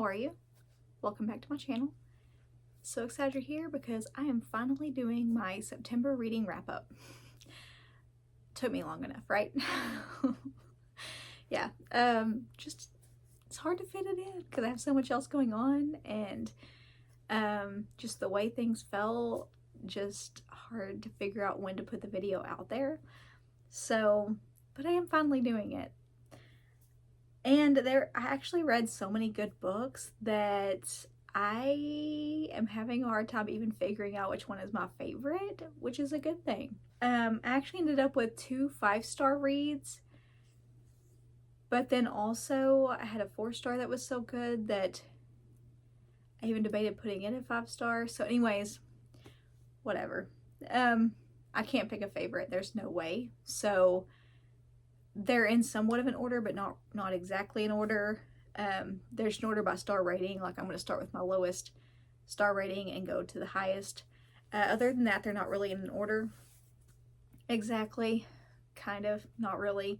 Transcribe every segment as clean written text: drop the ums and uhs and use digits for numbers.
are you? Welcome back to my channel. So excited you're here because I am finally doing my September reading wrap-up. Took me long enough, right? Yeah, just it's hard to fit it in because I have so much else going on, and just the way things fell, just hard to figure out when to put the video out there. So, but I am finally doing it. And I actually read so many good books that I am having a hard time even figuring out which one is my favorite, which is a good thing. I actually ended up with 2 5-star reads, but then also I had a 4-star that was so good that I even debated putting it at 5-star. So anyways, whatever. I can't pick a favorite. There's no way. So they're in somewhat of an order, but not exactly in order. There's an order by star rating. Like, I'm going to start with my lowest star rating and go to the highest. Other than that, they're not really in an order exactly. Kind of, not really,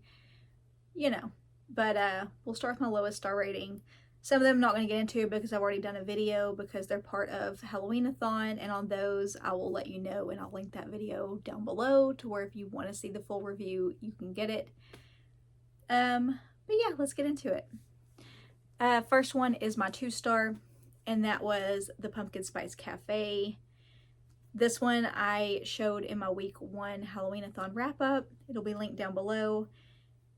you know. But we'll start with my lowest star rating. Some of them I'm not going to get into because I've already done a video because they're part of Halloween-a-thon, and on those I will let you know, and I'll link that video down below to where if you want to see the full review, you can get it. But yeah, let's get into it. First one is my 2-star, and that was the Pumpkin Spice Cafe. This one I showed in my week 1 Halloween-a-thon wrap-up. It'll be linked down below.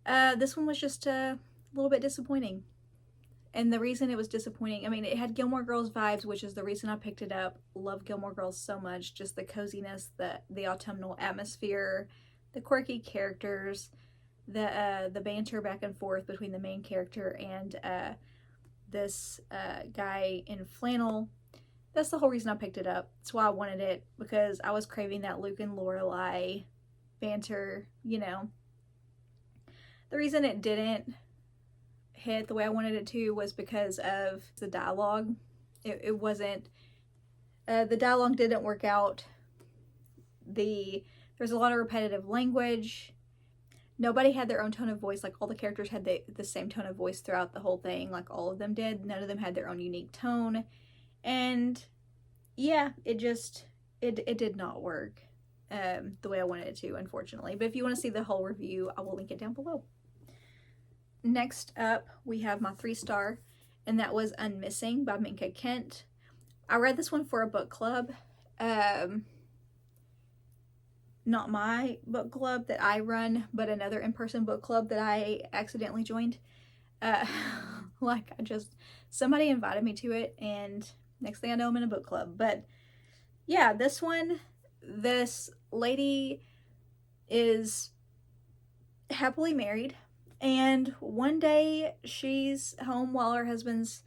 This one was just a little bit disappointing. And the reason it was disappointing, I mean, it had Gilmore Girls vibes, which is the reason I picked it up. Love Gilmore Girls so much. Just the coziness, the autumnal atmosphere, the quirky characters, the banter back and forth between the main character and this guy in flannel. That's the whole reason I picked it up. That's why I wanted it, because I was craving that Luke and Lorelai banter, you know. The reason it didn't hit the way I wanted it to was because of the dialogue. It wasn't, the dialogue didn't work out. There's a lot of repetitive language. Nobody had their own tone of voice. Like, all the characters had the same tone of voice throughout the whole thing. Like, all of them did. None of them had their own unique tone. And yeah, it did not work the way I wanted it to, unfortunately. But if you want to see the whole review, I will link it down below. Next up, we have my 3-star, and that was Unmissing by Minka Kent. I read this one for a book club. Not my book club that I run, but another in-person book club that I accidentally joined. Somebody invited me to it, and next thing I know, I'm in a book club. But yeah, this lady is happily married, and one day she's home while her husband's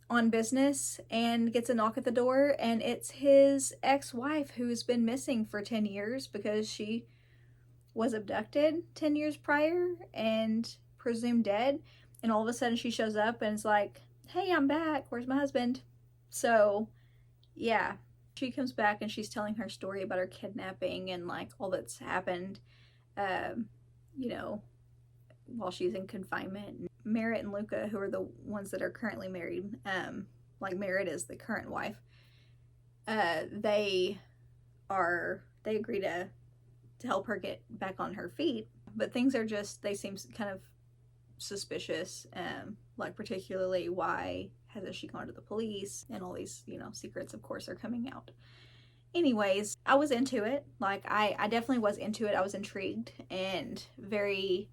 on business and gets a knock at the door, and it's his ex-wife who's been missing for 10 years because she was abducted 10 years prior and presumed dead. And all of a sudden she shows up and is like, hey, I'm back, where's my husband? So yeah, she comes back and she's telling her story about her kidnapping and like all that's happened, you know, while she's in confinement. Merritt and Luca, who are the ones that are currently married, like Merritt is the current wife, they agree to help her get back on her feet. But things are just, they seem kind of suspicious, like particularly why hasn't she gone to the police, and all these, you know, secrets of course are coming out. Anyways, I was into it. Like, I definitely was into it. I was intrigued and very,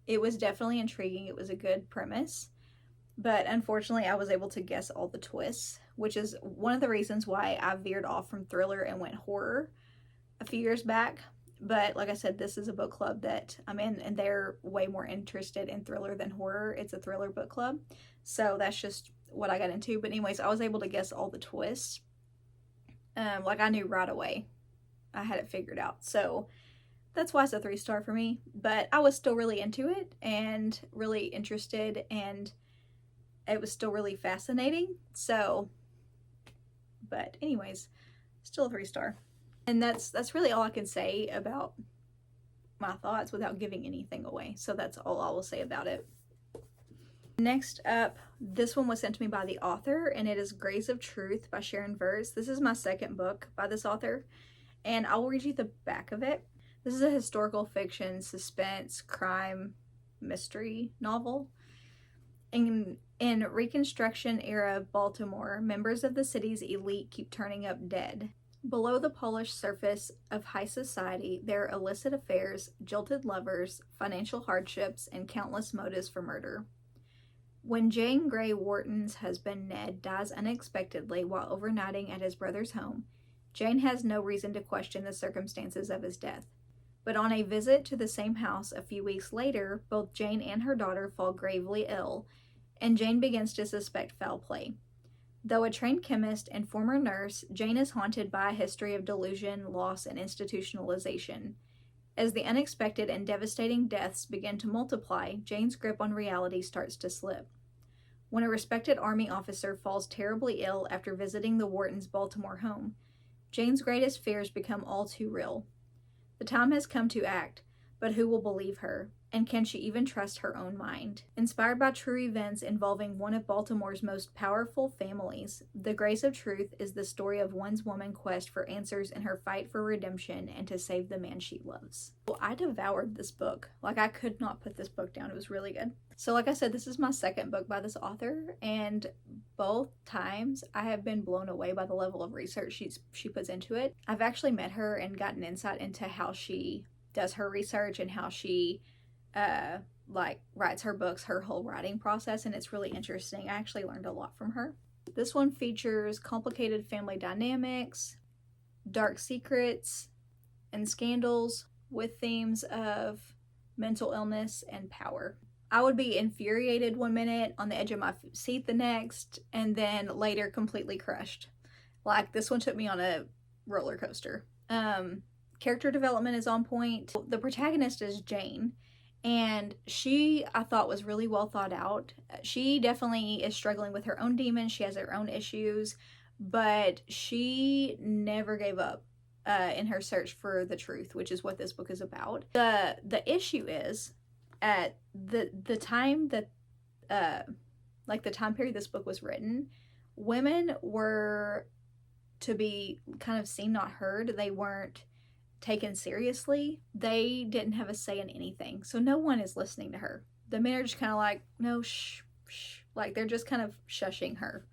it was definitely intriguing. It was a good premise, but unfortunately I was able to guess all the twists, which is one of the reasons why I veered off from thriller and went horror a few years back. But like I said, this is a book club that I'm in, and they're way more interested in thriller than horror. It's a thriller book club, so that's just what I got into. But anyways, I was able to guess all the twists. Like, I knew right away. I had it figured out. So that's why it's a 3-star for me. But I was still really into it and really interested, and it was still really fascinating. So, but anyways, still a 3-star. And that's really all I can say about my thoughts without giving anything away. So that's all I will say about it. Next up, this one was sent to me by the author, and it is Grays of Truth by Sharon Virts. This is my second book by this author, and I'll read you the back of it. This is a historical fiction, suspense, crime, mystery novel. In Reconstruction era Baltimore, members of the city's elite keep turning up dead. Below the polished surface of high society, there are illicit affairs, jilted lovers, financial hardships, and countless motives for murder. When Jane Grey Wharton's husband Ned dies unexpectedly while overnighting at his brother's home, Jane has no reason to question the circumstances of his death. But on a visit to the same house a few weeks later, both Jane and her daughter fall gravely ill, and Jane begins to suspect foul play. Though a trained chemist and former nurse, Jane is haunted by a history of delusion, loss, and institutionalization. As the unexpected and devastating deaths begin to multiply, Jane's grip on reality starts to slip. When a respected army officer falls terribly ill after visiting the Whartons' Baltimore home, Jane's greatest fears become all too real. The time has come to act, but who will believe her? And can she even trust her own mind? Inspired by true events involving one of Baltimore's most powerful families, The Grace of Truth is the story of one woman's quest for answers in her fight for redemption and to save the man she loves. Well, I devoured this book. Like, I could not put this book down. It was really good. So like I said, this is my second book by this author, and both times I have been blown away by the level of research she puts into it. I've actually met her and gotten insight into how she does her research and how she like writes her books, her whole writing process, and it's really interesting. I actually learned a lot from her. This one features complicated family dynamics, dark secrets, and scandals with themes of mental illness and power. I would be infuriated one minute, on the edge of my seat the next, and then later completely crushed. Like, this one took me on a roller coaster. Character development is on point. The protagonist is Jane, and she, I thought, was really well thought out. She definitely is struggling with her own demons. She has her own issues, but she never gave up in her search for the truth, which is what this book is about. The issue is, at the time that, like the time period this book was written, women were to be kind of seen, not heard. They weren't taken seriously. They didn't have a say in anything, so no one is listening to her. The men are just kind of like, no, shh, shh, like they're just kind of shushing her,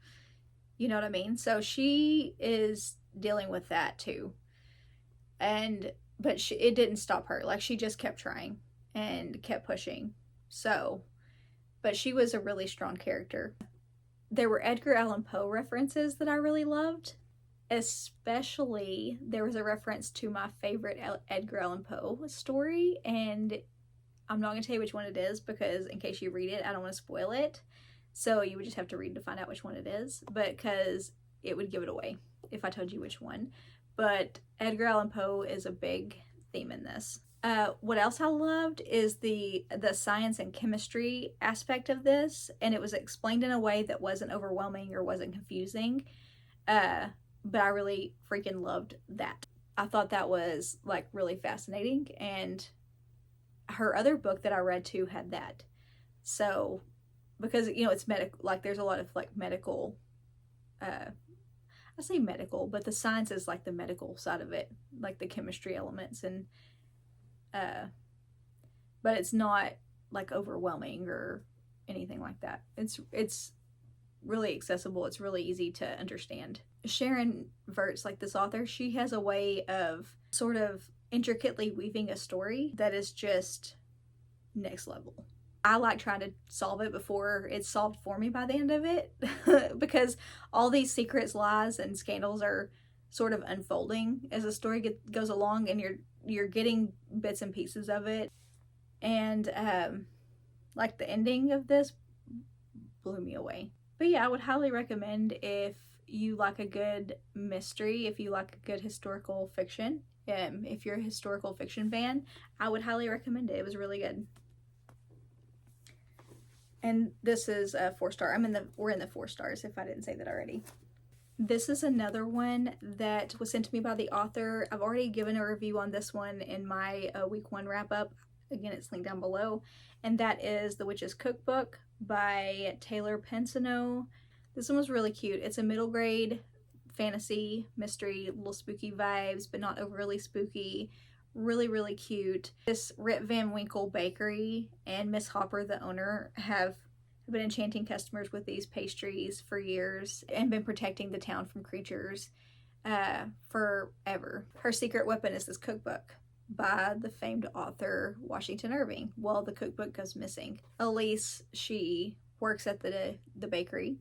you know what I mean? So she is dealing with that too, but it didn't stop her. Like, she just kept trying and kept pushing. So, but she was a really strong character. There were Edgar Allan Poe references that I really loved. Especially, there was a reference to my favorite Edgar Allan Poe story, and I'm not going to tell you which one it is because in case you read it, I don't want to spoil it. So you would just have to read to find out which one it is, because it would give it away if I told you which one. But Edgar Allan Poe is a big theme in this. What else I loved is the science and chemistry aspect of this, and it was explained in a way that wasn't overwhelming or wasn't confusing. But I really freaking loved that. I thought that was like really fascinating, and her other book that I read too had that. So, because, you know, it's medical, like there's a lot of like medical, I say medical, but the science is like the medical side of it, like the chemistry elements, and but it's not like overwhelming or anything like that. It's really accessible. It's really easy to understand. Sharon Virts, like this author, she has a way of sort of intricately weaving a story that is just next level. I like trying to solve it before it's solved for me by the end of it because all these secrets, lies, and scandals are sort of unfolding as the story goes along, and you're getting bits and pieces of it. And like the ending of this blew me away. But yeah, I would highly recommend, if you like a good mystery, if you like a good historical fiction, if you're a historical fiction fan, I would highly recommend it. It was really good. And this is a 4-star. We're in the 4 stars, if I didn't say that already. This is another one that was sent to me by the author. I've already given a review on this one in my week 1 wrap up. Again, it's linked down below. And that is The Witch's Cookbook by Taylor Pensoneau. This one was really cute. It's a middle grade fantasy, mystery, little spooky vibes, but not overly spooky. Really, really cute. This Rip Van Winkle bakery and Miss Hopper, the owner, have been enchanting customers with these pastries for years and been protecting the town from creatures forever. Her secret weapon is this cookbook by the famed author Washington Irving. Well, the cookbook goes missing. Elise, she works at the bakery,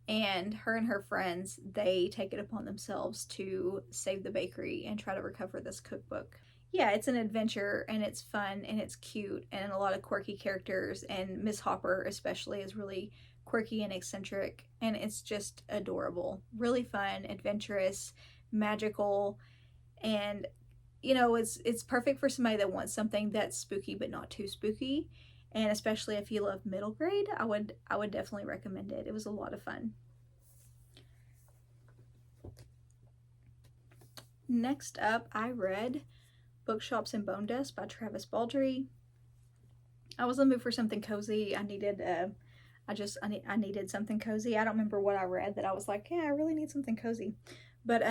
and her friends, they take it upon themselves to save the bakery and try to recover this cookbook. Yeah, it's an adventure, and it's fun, and it's cute, and a lot of quirky characters, and Miss Hopper especially is really quirky and eccentric, and it's just adorable. Really fun, adventurous, magical, and you know, it's perfect for somebody that wants something that's spooky but not too spooky. And especially if you love middle grade, I would definitely recommend it. It was a lot of fun. Next up, I read Bookshops and Bonedust by Travis Baldree. I was in the mood for something cozy. I needed I needed something cozy. I don't remember what I read that I was like, yeah, I really need something cozy. But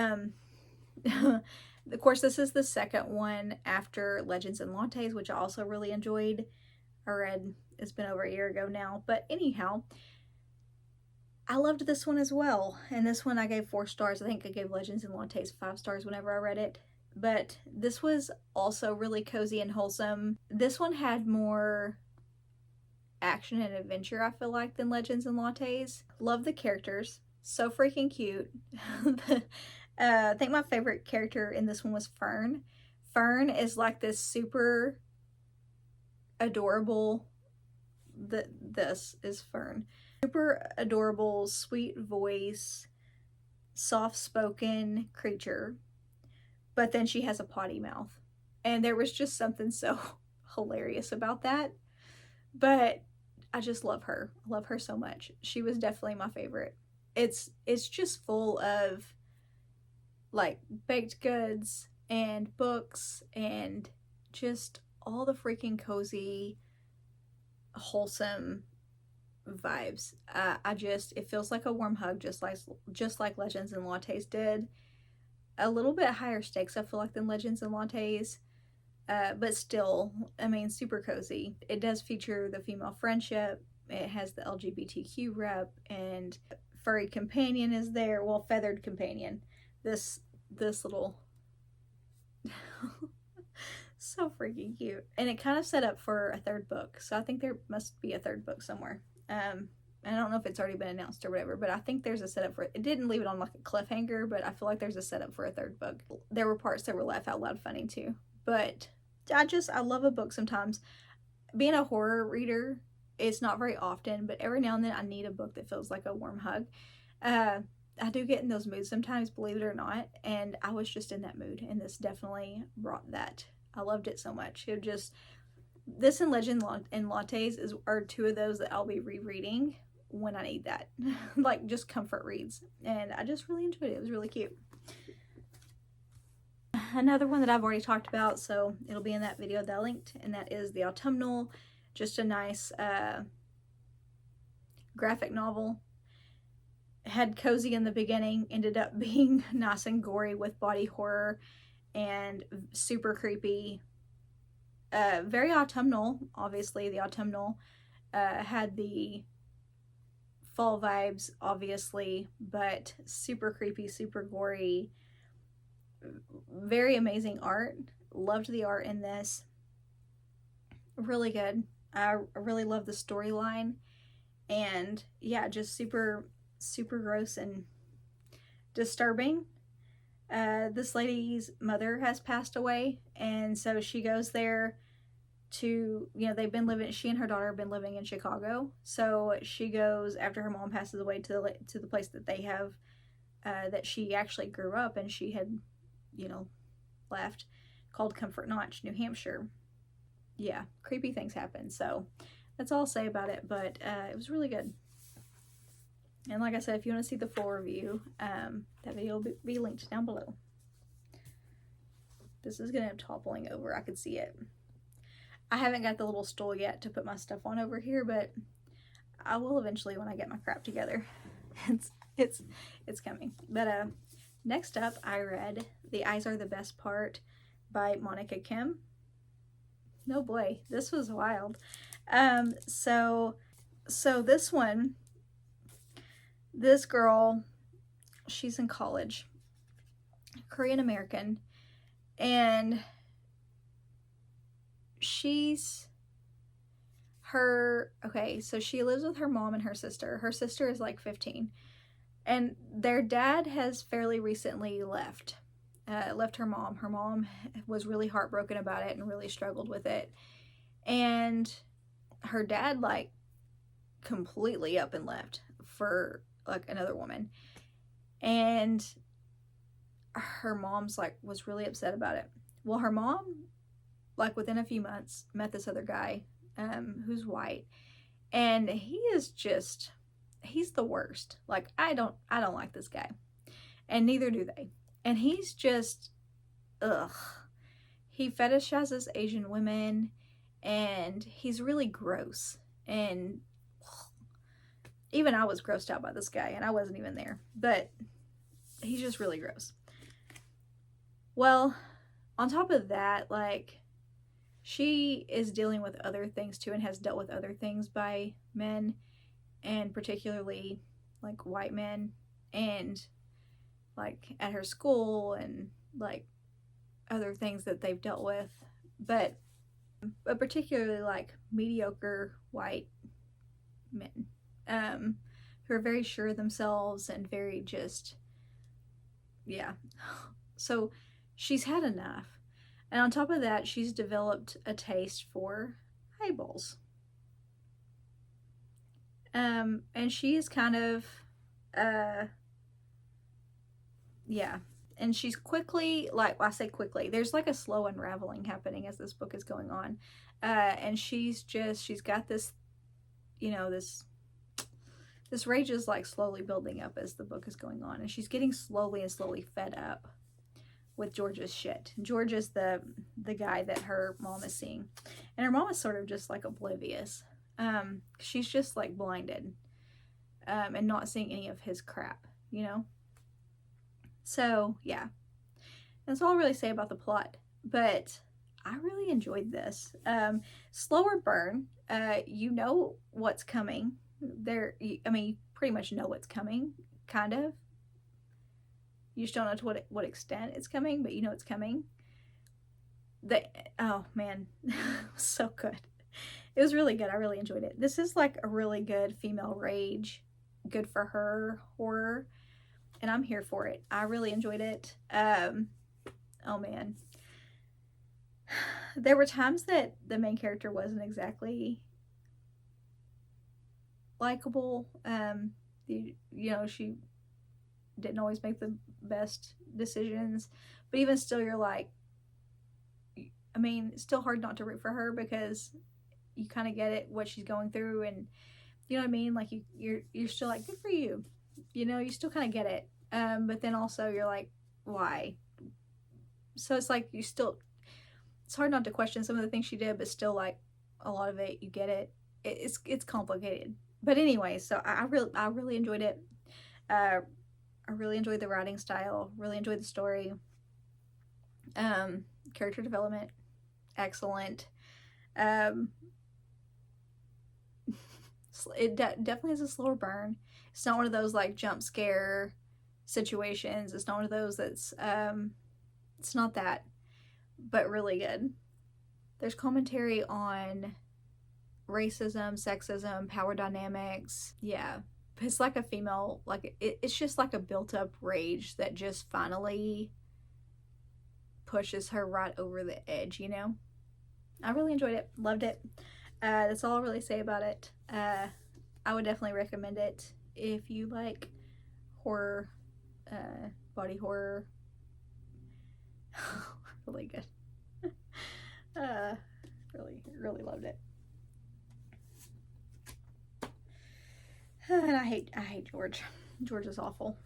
of course, this is the second one after Legends and Lattes, which I also really enjoyed. I read, it's been over a year ago now, but anyhow, I loved this one as well. And this one I gave 4 stars. I think I gave Legends and Lattes 5 stars whenever I read it. But this was also really cozy and wholesome. This one had more action and adventure, I feel like, than Legends and Lattes. Love the characters. So freaking cute. I think my favorite character in this one was Fern. Fern is like this super adorable, this is Fern. Super adorable, sweet voice, soft-spoken creature, but then she has a potty mouth. And there was just something so hilarious about that. But I just love her. I love her so much. She was definitely my favorite. It's just full of like baked goods and books and just all the freaking cozy, wholesome vibes. It feels like a warm hug, just like Legends and Lattes did. A little bit higher stakes, I feel like, than Legends and Lattes, but still, I mean, super cozy. It does feature the female friendship. It has the LGBTQ rep, and furry companion is there. Well, feathered companion. This little so freaking cute. And it kind of set up for a third book, so I think there must be a third book somewhere. I don't know if it's already been announced or whatever, but I think there's a setup for it. It didn't leave it on like a cliffhanger, but I feel like there's a setup for a third book. There were parts that were laugh out loud funny too. But I love a book sometimes. Being a horror reader, it's not very often, but every now and then I need a book that feels like a warm hug. I do get in those moods sometimes, believe it or not, and I was just in that mood, and this definitely brought that. I loved it so much. This and Legend and Lattes are 2 of those that I'll be rereading when I need that. Like, just comfort reads. And I just really enjoyed it. It was really cute. Another one that I've already talked about, so it'll be in that video that I linked, and that is the Autumnal. Just a nice graphic novel. Had cozy in the beginning, ended up being nice and gory with body horror and super creepy. Very autumnal, obviously. The Autumnal had the fall vibes, obviously, but super creepy, super gory. Very amazing art. Loved the art in this. Really good. I really love the storyline, and yeah, just super gross and disturbing. This lady's mother has passed away, and so she goes there to, she and her daughter have been living in Chicago, so she goes after her mom passes away to the place that they have, that she actually grew up, and she had, left, called Comfort Notch, New Hampshire. Yeah, creepy things happen, so that's all I'll say about it, but it was really good. And like I said, if you want to see the full review, that video will be linked down below. This is going to be toppling over. I could see it. I haven't got the little stool yet to put my stuff on over here, but I will eventually when I get my crap together. It's coming. But next up, I read The Eyes Are the Best Part by Monika Kim. No boy, this was wild. So this one, this girl, she's in college, Korean American, and so she lives with her mom and her sister. Her sister is like 15, and their dad has fairly recently left her mom. Her mom was really heartbroken about it and really struggled with it, and her dad like completely up and left for like another woman, and her mom's like was really upset about it. Well, her mom like within a few months met this other guy who's white, and he's the worst. Like I don't like this guy, and neither do they. And he's just he fetishizes Asian women, and he's really gross. And even I was grossed out by this guy, and I wasn't even there, but he's just really gross. Well, on top of that, like, she is dealing with other things too, and has dealt with other things by men, and particularly like white men, and like at her school, and like other things that they've dealt with, but particularly like mediocre white men who are very sure of themselves and very just, yeah. So she's had enough. And on top of that, she's developed a taste for eyeballs. And she is kind of, yeah. And she's quickly, like, well, I say quickly, there's like a slow unraveling happening as this book is going on. And she's got this, you know, this rage is like slowly building up as the book is going on. And she's getting slowly fed up with George's shit. George is the guy that her mom is seeing, and her mom is sort of just like oblivious. She's just like blinded, and not seeing any of his crap, you know. So yeah, that's all I'll really say about the plot. But I really enjoyed this. Slower burn. You know what's coming. I mean, you pretty much know what's coming, kind of. You just don't know to what extent it's coming, but you know it's coming. Oh man, so good. It was really good. I really enjoyed it. This is like a really good female rage, good for her horror, and I'm here for it. I really enjoyed it. Oh man. There were times that the main character wasn't exactly likable. You know, she didn't always make the best decisions, but even still, you're like, I mean, it's still hard not to root for her because you kind of get it, what she's going through, and you know what I mean, like you're still like, good for you, you know, you still kind of get it, but then also you're like, why? So it's like it's hard not to question some of the things she did, but still, like, a lot of it, you get it. It's complicated, but anyway, so I really enjoyed it. I really enjoyed the writing style, really enjoyed the story. Character development, excellent. It definitely is a slower burn. It's not one of those like jump scare situations. It's not one of those that's, it's not that, but really good. There's commentary on racism, sexism, power dynamics. Yeah. It's like a female, like, it's just like a built-up rage that just finally pushes her right over the edge, you know? I really enjoyed it. Loved it. That's all I'll really say about it. I would definitely recommend it if you like horror, body horror. Really good. Really loved it. And I hate George. George is awful.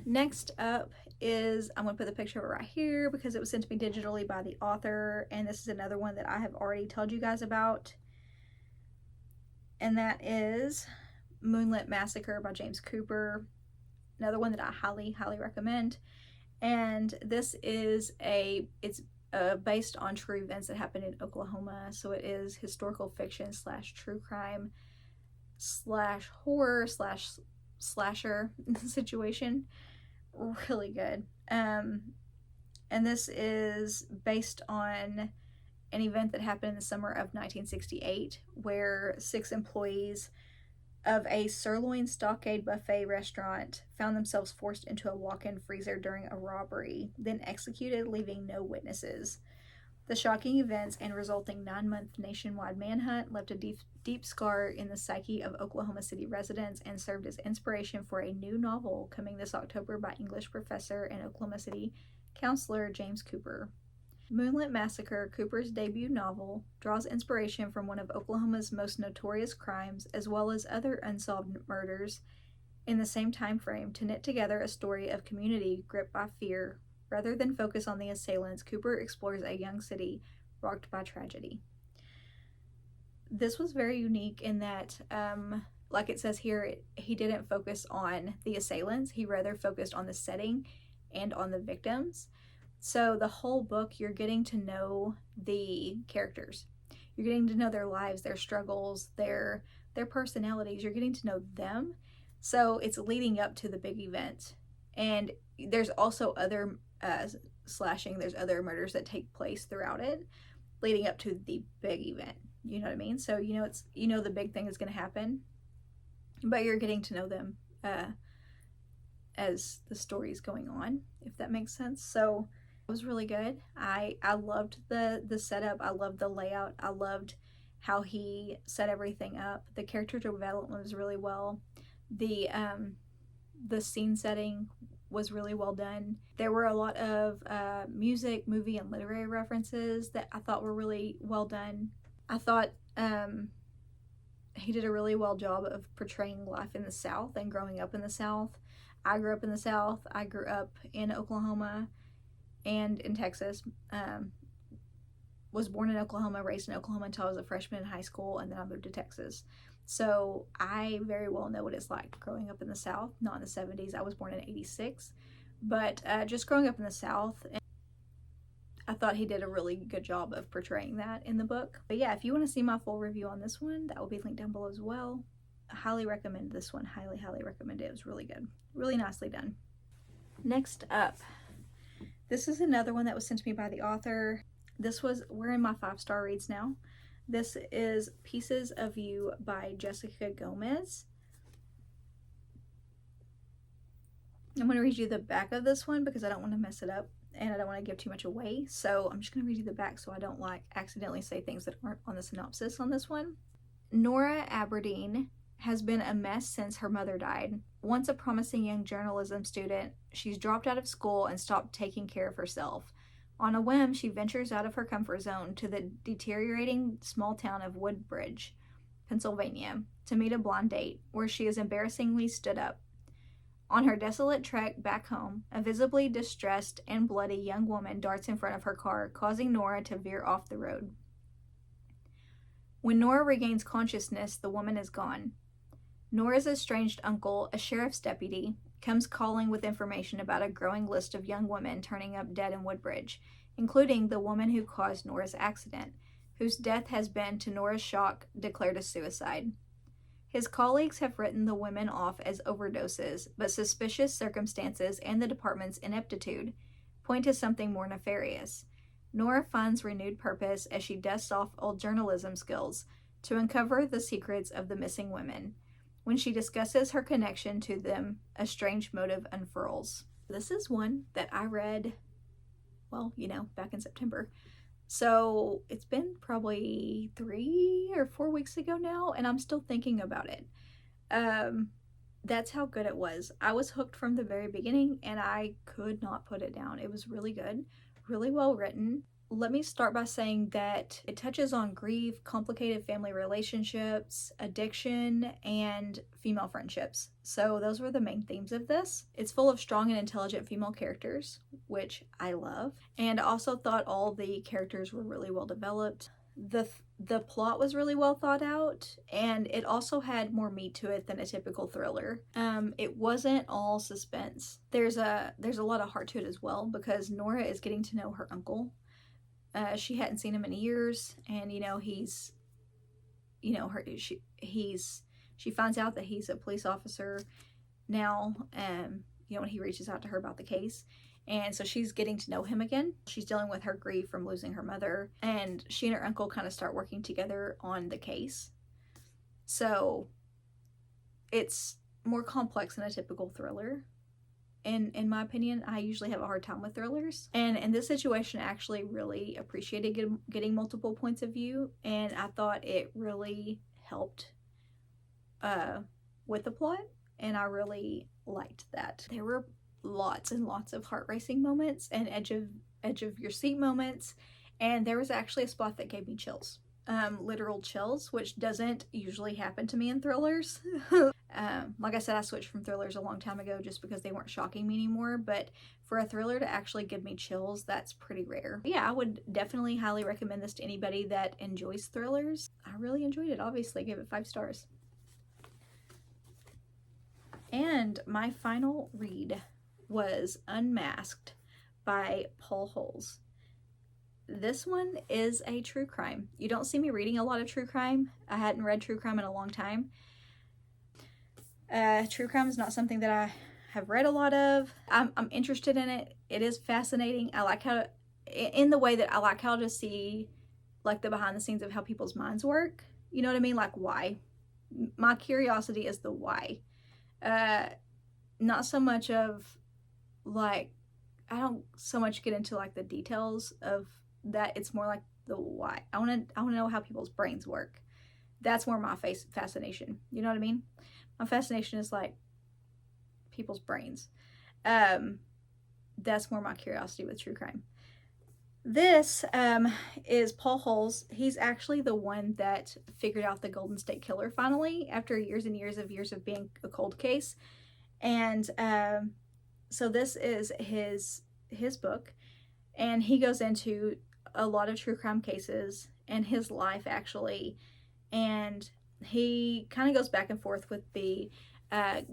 Next up is, I'm going to put the picture of it right here because it was sent to me digitally by the author, and this is another one that I have already told you guys about, and that is Moonlit Massacre by James Cooper. Another one that I highly recommend. And this is it's based on true events that happened in Oklahoma, so it is historical fiction / true crime / horror / slasher situation. Really good. And this is based on an event that happened in the summer of 1968 where 6 employees of a sirloin stockade buffet restaurant found themselves forced into a walk-in freezer during a robbery, then executed, leaving no witnesses. The shocking events and resulting 9-month nationwide manhunt left a deep scar in the psyche of Oklahoma City residents and served as inspiration for a new novel coming this October by English professor and Oklahoma City counselor James Cooper. Moonlit Massacre, Cooper's debut novel, draws inspiration from one of Oklahoma's most notorious crimes as well as other unsolved murders in the same time frame to knit together a story of community gripped by fear. Rather than focus on the assailants, Cooper explores a young city rocked by tragedy. This was very unique in that, like it says here, he didn't focus on the assailants. He rather focused on the setting and on the victims. So the whole book, you're getting to know the characters. You're getting to know their lives, their struggles, their personalities. You're getting to know them. So it's leading up to the big event. And there's also other slashing, there's other murders that take place throughout it, leading up to the big event. You know what I mean? So the big thing is going to happen, but you're getting to know them as the story's going on, if that makes sense. So it was really good. I loved the setup. I loved the layout. I loved how he set everything up. The character development was really well. The scene setting was really well done. There were a lot of music, movie, and literary references that I thought were really well done. I thought he did a really well job of portraying life in the South and growing up in the South. I grew up in the South. I grew up in Oklahoma and in Texas. Was born in Oklahoma, raised in Oklahoma until I was a freshman in high school, and then I moved to Texas. So I very well know what it's like growing up in the South, not in the 70s. I was born in 86, but just growing up in the South, I thought he did a really good job of portraying that in the book. But yeah, if you want to see my full review on this one, that will be linked down below as well. I highly recommend this one. Highly recommend it. It was really good. Really nicely done. Next up, this is another one that was sent to me by the author. We're in my 5-star reads now. This is Pieces of You by Jessica Gomez. I'm going to read you the back of this one because I don't want to mess it up and I don't want to give too much away. So I'm just going to read you the back so I don't accidentally say things that aren't on the synopsis on this one. Nora Aberdeen has been a mess since her mother died. Once a promising young journalism student, she's dropped out of school and stopped taking care of herself. On a whim, she ventures out of her comfort zone to the deteriorating small town of Woodbridge, Pennsylvania, to meet a blonde date, where she is embarrassingly stood up. On her desolate trek back home, a visibly distressed and bloody young woman darts in front of her car, causing Nora to veer off the road. When Nora regains consciousness, the woman is gone. Nora's estranged uncle, a sheriff's deputy, comes calling with information about a growing list of young women turning up dead in Woodbridge, including the woman who caused Nora's accident, whose death has been, to Nora's shock, declared a suicide. His colleagues have written the women off as overdoses, but suspicious circumstances and the department's ineptitude point to something more nefarious. Nora finds renewed purpose as she dusts off old journalism skills to uncover the secrets of the missing women. When she discusses her connection to them, a strange motive unfurls. This is one that I read, back in September. So it's been probably 3 or 4 weeks ago now, and I'm still thinking about it. That's how good it was. I was hooked from the very beginning, and I could not put it down. It was really good, really well written. let me start by saying that it touches on grief, complicated family relationships, addiction, and female friendships. So those were the main themes of this. It's full of strong and intelligent female characters, which I love. And I also thought all the characters were really well developed. The plot was really well thought out, and it also had more meat to it than a typical thriller. It wasn't all suspense. There's a lot of heart to it as well, because Nora is getting to know her uncle. She hadn't seen him in years, and he's, she finds out that he's a police officer now, when he reaches out to her about the case. And so she's getting to know him again. She's dealing with her grief from losing her mother, and she and her uncle kind of start working together on the case. So it's more complex than a typical thriller. In my opinion, I usually have a hard time with thrillers. And in this situation, I actually really appreciated getting multiple points of view, and I thought it really helped with the plot, and I really liked that. There were lots and lots of heart-racing moments and edge of your seat moments, and there was actually a spot that gave me chills. Literal chills, which doesn't usually happen to me in thrillers. Like I said, I switched from thrillers a long time ago just because they weren't shocking me anymore, but for a thriller to actually give me chills, that's pretty rare. Yeah, I would definitely highly recommend this to anybody that enjoys thrillers. I really enjoyed it, obviously. I gave it 5 stars. And my final read was Unmasked by Paul Holes. This one is a true crime. You don't see me reading a lot of true crime. I hadn't read true crime in a long time. True crime is not something that I have read a lot of. I'm interested in it. It is fascinating. I like how, in the way that I like how to see like the behind the scenes of how people's minds work. You know what I mean? Like why. My curiosity is the why. Not so much of like, I don't so much get into like the details of that. It's more like the why. I want to know how people's brains work. That's more my fascination. You know what I mean? My fascination is like people's brains. That's more my curiosity with true crime. This is Paul Holes. He's actually the one that figured out the Golden State Killer finally, after years and years of being a cold case. And so this is his book, and he goes into a lot of true crime cases and his life actually, and he kind of goes back and forth with the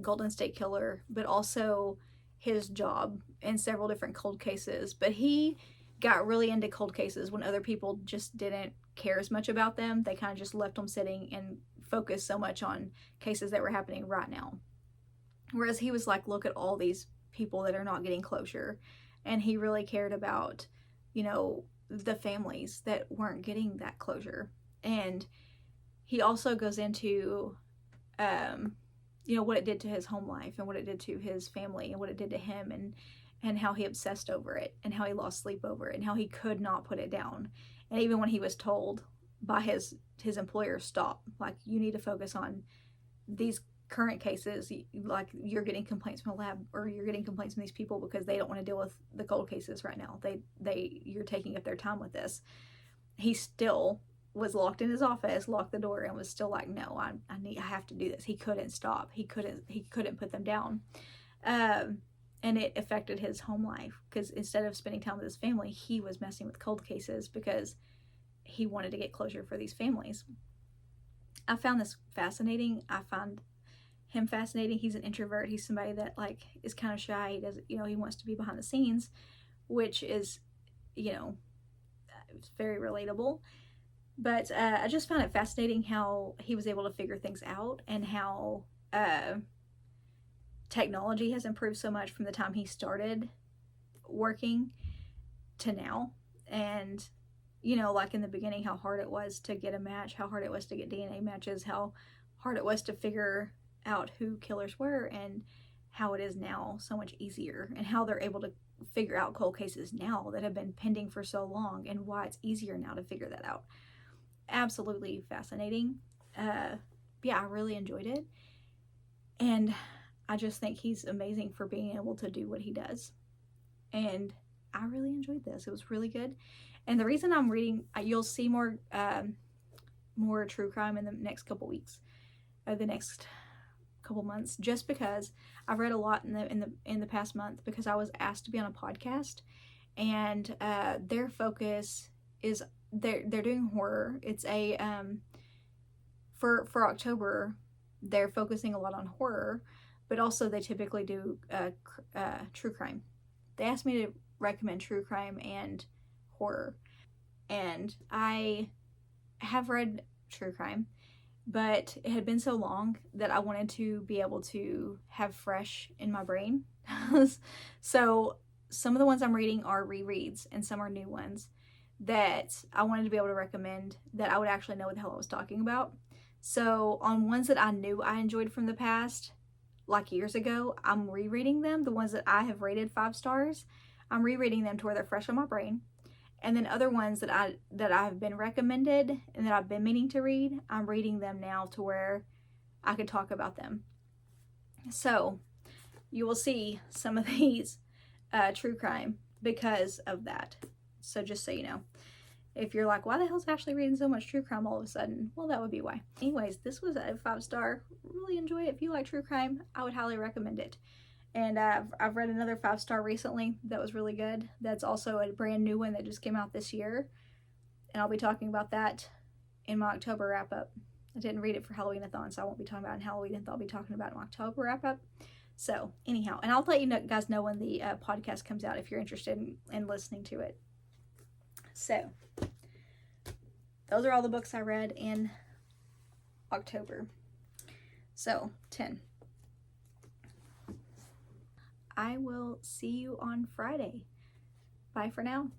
Golden State Killer, but also his job in several different cold cases. But he got really into cold cases when other people just didn't care as much about them. They kind of just left them sitting and focused so much on cases that were happening right now. Whereas he was like, look at all these people that are not getting closure. And he really cared about, the families that weren't getting that closure. And he also goes into, what it did to his home life and what it did to his family and what it did to him, and how he obsessed over it and how he lost sleep over it and how he could not put it down. And even when he was told by his employer, stop, like, you need to focus on these current cases, like you're getting complaints from the lab, or you're getting complaints from these people because they don't want to deal with the cold cases right now. You're taking up their time with this. He still was locked in his office, locked the door, and was still like, no, I have to do this. He couldn't stop. He couldn't put them down. And it affected his home life, because instead of spending time with his family, he was messing with cold cases because he wanted to get closure for these families. I found this fascinating. I find him fascinating. He's an introvert. He's somebody that like is kind of shy. He doesn't, he wants to be behind the scenes, which is, it's very relatable. But I just found it fascinating how he was able to figure things out, and how technology has improved so much from the time he started working to now. And, like in the beginning, how hard it was to get a match, how hard it was to get DNA matches, how hard it was to figure out who killers were, and how it is now so much easier, and how they're able to figure out cold cases now that have been pending for so long, and why it's easier now to figure that out. Absolutely fascinating. Yeah, I really enjoyed it, and I just think he's amazing for being able to do what he does, and I really enjoyed this. It was really good. And the reason I'm reading, you'll see more true crime in the next couple weeks, the next couple months, just because I've read a lot in the past month, because I was asked to be on a podcast, and their focus is they're doing horror. It's a for October, they're focusing a lot on horror, but also they typically do true crime. They asked me to recommend true crime and horror, and I have read true crime, but it had been so long that I wanted to be able to have fresh in my brain. So some of the ones I'm reading are rereads, and some are new ones that I wanted to be able to recommend that I would actually know what the hell I was talking about. So on ones that I knew I enjoyed from the past, like years ago, I'm rereading them. The ones that I have rated 5 stars, I'm rereading them to where they're fresh on my brain. And then other ones that I've been recommended and that I've been meaning to read, I'm reading them now to where I could talk about them. So you will see some of these true crime because of that. So just so you know, if you're like, why the hell is Ashley reading so much true crime all of a sudden? Well, that would be why. Anyways, this was a 5-star. Really enjoy it. If you like true crime, I would highly recommend it. And I've read another 5-star recently that was really good. That's also a brand new one that just came out this year. And I'll be talking about that in my October wrap-up. I didn't read it for Halloween-a-thon, so I won't be talking about it in Halloween-a-thon. I'll be talking about it in my October wrap-up. So, anyhow, and I'll let you guys know when the podcast comes out if you're interested in listening to it. So, those are all the books I read in October. So, 10. I will see you on Friday. Bye for now.